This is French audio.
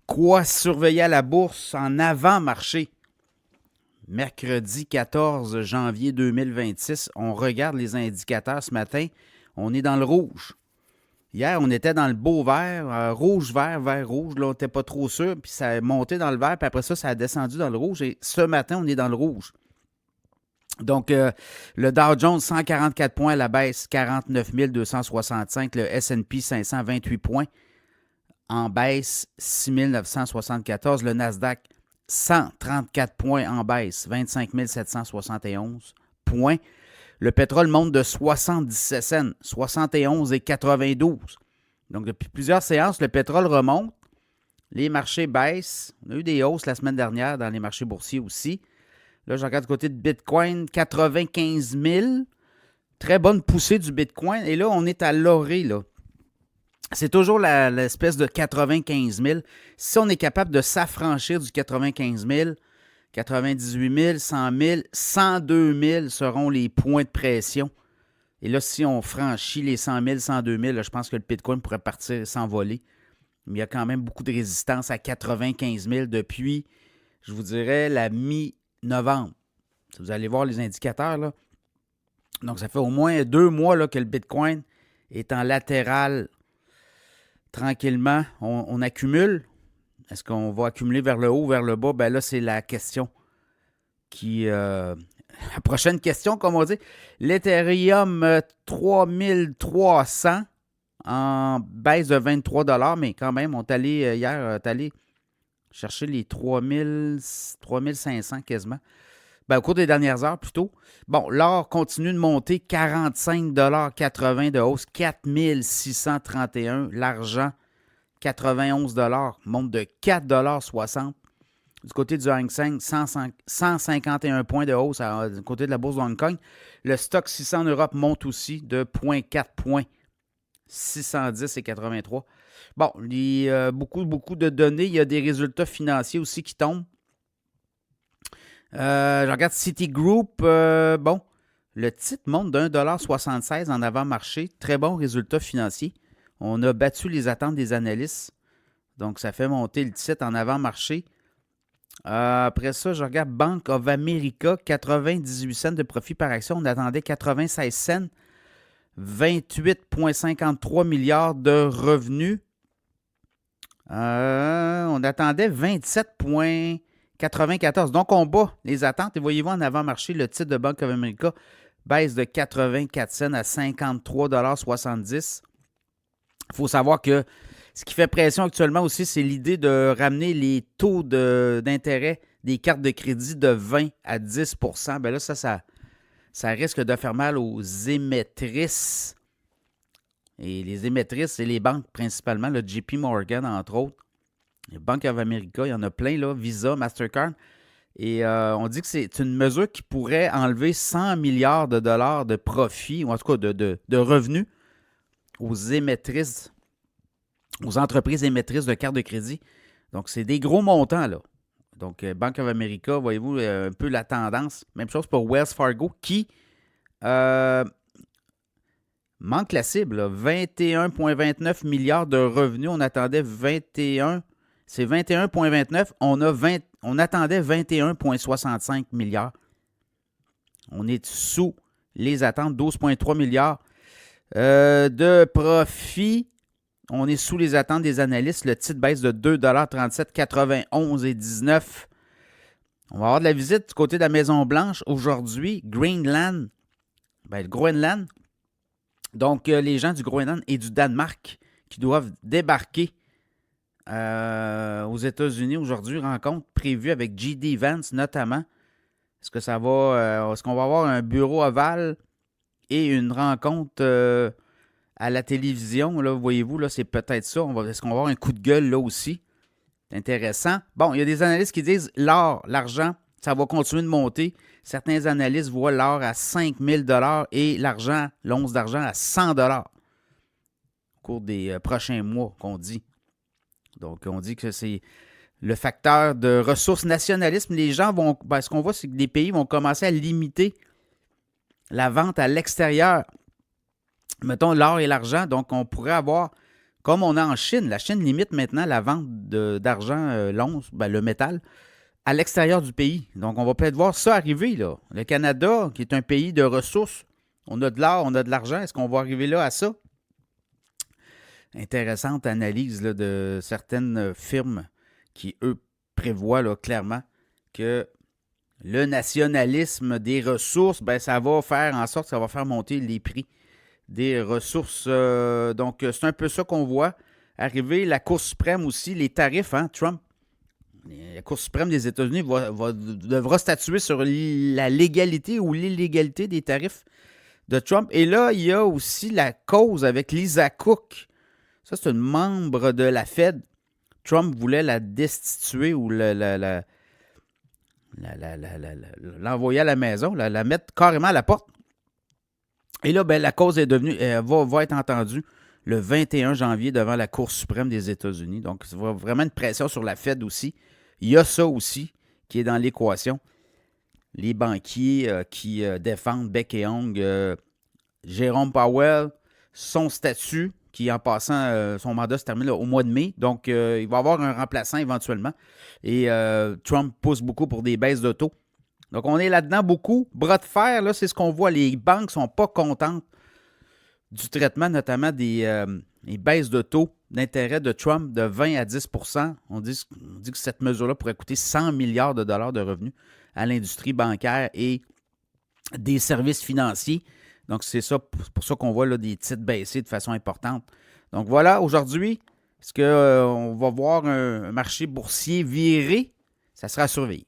Quoi surveiller à la bourse en avant-marché? Mercredi 14 janvier 2026, on regarde les indicateurs ce matin. On est dans le rouge. Hier, on était dans le beau vert, rouge-vert, vert-rouge. Là, on n'était pas trop sûr. Puis ça a monté dans le vert. Puis après ça, ça a descendu dans le rouge. Et ce matin, on est dans le rouge. Donc, le Dow Jones, 144 points à la baisse, 49 265. Le S&P 500, 28 points en baisse, 6 974. Le Nasdaq, 134 points en baisse, 25 771 points. Le pétrole monte de 77 cents, 71,92. Donc, depuis plusieurs séances, le pétrole remonte. Les marchés baissent. On a eu des hausses la semaine dernière dans les marchés boursiers aussi. Là, je regarde du côté de Bitcoin, 95 000. Très bonne poussée du Bitcoin. Et là, on est à l'orée, là. C'est toujours l'espèce de 95 000. Si on est capable de s'affranchir du 95 000, 98 000, 100 000, 102 000 seront les points de pression. Et là, si on franchit les 100 000, 102 000, là, je pense que le Bitcoin pourrait partir s'envoler. Mais il y a quand même beaucoup de résistance à 95 000 depuis, je vous dirais, la mi-novembre. Si vous allez voir les indicateurs, là. Donc, ça fait au moins 2 mois là, que le Bitcoin est en latéral. Tranquillement, on accumule. Est-ce qu'on va accumuler vers le haut, vers le bas? Ben là, c'est la question la prochaine question, comme on dit. L'Ethereum 3300 en baisse de 23 $, mais quand même, on est allé hier, chercher les 3500 quasiment. Ben, au cours des dernières heures, plutôt. Bon, l'or continue de monter, 45,80 $ de hausse, 4631 $. L'argent, 91 $, monte de 4,60 $. Du côté du Hang Seng, 151 points de hausse du côté de la bourse de Hong Kong. Le stock 600 en Europe monte aussi de 0,4 points, 610,83 $. Bon, beaucoup de données. Il y a des résultats financiers aussi qui tombent. Je regarde Citigroup. Bon, le titre monte de 1,76 $ en avant-marché. Très bon résultat financier. On a battu les attentes des analystes. Donc, ça fait monter le titre en avant-marché. Après ça, je regarde Bank of America, 98 cents de profit par action. On attendait 96 cents. 28,53 milliards de revenus. On attendait 27,94. Donc, on bat les attentes. Et voyez-vous, en avant-marché, le titre de Bank of America baisse de 84 cents à 53,70 $. Il faut savoir que ce qui fait pression actuellement aussi, c'est l'idée de ramener les taux d'intérêt des cartes de crédit de 20 à 10 %. Bien là, ça risque de faire mal aux émettrices. Et les émettrices, c'est les banques principalement, le JP Morgan, entre autres. Les Bank of America, il y en a plein, là, Visa, Mastercard. Et on dit que c'est une mesure qui pourrait enlever 100 milliards de dollars de profit, ou en tout cas de revenus, aux émettrices, aux entreprises émettrices de cartes de crédit. Donc, c'est des gros montants, là. Donc, Bank of America, voyez-vous, un peu la tendance. Même chose pour Wells Fargo, qui manque la cible, 21,29 milliards de revenus. On attendait 21. C'est 21,29. On attendait 21,65 milliards. On est sous les attentes, 12,3 milliards de profit. On est sous les attentes des analystes. Le titre baisse de 2,37 $, 91,19 $. On va avoir de la visite du côté de la Maison-Blanche aujourd'hui. Greenland, le Groenland. Donc, les gens du Groenland et du Danemark qui doivent débarquer aux États-Unis aujourd'hui. Rencontre prévue avec J.D. Vance notamment. Est-ce qu'on va avoir un bureau ovale et une rencontre à la télévision? Là, voyez-vous, là, c'est peut-être ça. Est-ce qu'on va avoir un coup de gueule là aussi? C'est intéressant. Bon, il y a des analystes qui disent l'or, l'argent, ça va continuer de monter. Certains analystes voient l'or à 5 000 $ et l'argent, l'once d'argent à 100 $ au cours des prochains mois qu'on dit. Donc, on dit que c'est le facteur de ressources nationalisme. Les gens vont... ce qu'on voit, c'est que les pays vont commencer à limiter la vente à l'extérieur. Mettons l'or et l'argent. Donc, on pourrait avoir Comme on a en Chine. La Chine limite maintenant la vente d'argent, l'once, le métal, à l'extérieur du pays. Donc, on va peut-être voir ça arriver, là. Le Canada, qui est un pays de ressources, on a de l'or, on a de l'argent. Est-ce qu'on va arriver là à ça? Intéressante analyse là, de certaines firmes qui, eux, prévoient là, clairement que le nationalisme des ressources, ça va faire en sorte que ça va faire monter les prix des ressources. Donc, c'est un peu ça qu'on voit arriver. La Cour suprême aussi, les tarifs, hein, Trump. La Cour suprême des États-Unis devra statuer sur la légalité ou l'illégalité des tarifs de Trump. Et là, il y a aussi la cause avec Lisa Cook. Ça, c'est une membre de la Fed. Trump voulait la destituer ou l'envoyer à la maison, la mettre carrément à la porte. Et là, la cause est devenue, va être entendue le 21 janvier devant la Cour suprême des États-Unis. Donc, c'est vraiment une pression sur la Fed aussi. Il y a ça aussi qui est dans l'équation. Les banquiers qui défendent bec et ongle Jérôme Powell, son statut, qui en passant, son mandat se termine là, au mois de mai. Donc, il va y avoir un remplaçant éventuellement. Et Trump pousse beaucoup pour des baisses de taux. Donc, on est là-dedans beaucoup. Bras de fer, là, c'est ce qu'on voit. Les banques ne sont pas contentes du traitement, notamment des baisses de taux d'intérêt de Trump de 20 à 10 %. On dit que cette mesure-là pourrait coûter 100 milliards de dollars de revenus à l'industrie bancaire et des services financiers. Donc, c'est ça pour ça qu'on voit là, des titres baisser de façon importante. Donc, voilà, aujourd'hui, est-ce qu'on va voir un marché boursier virer? Ça sera à surveiller.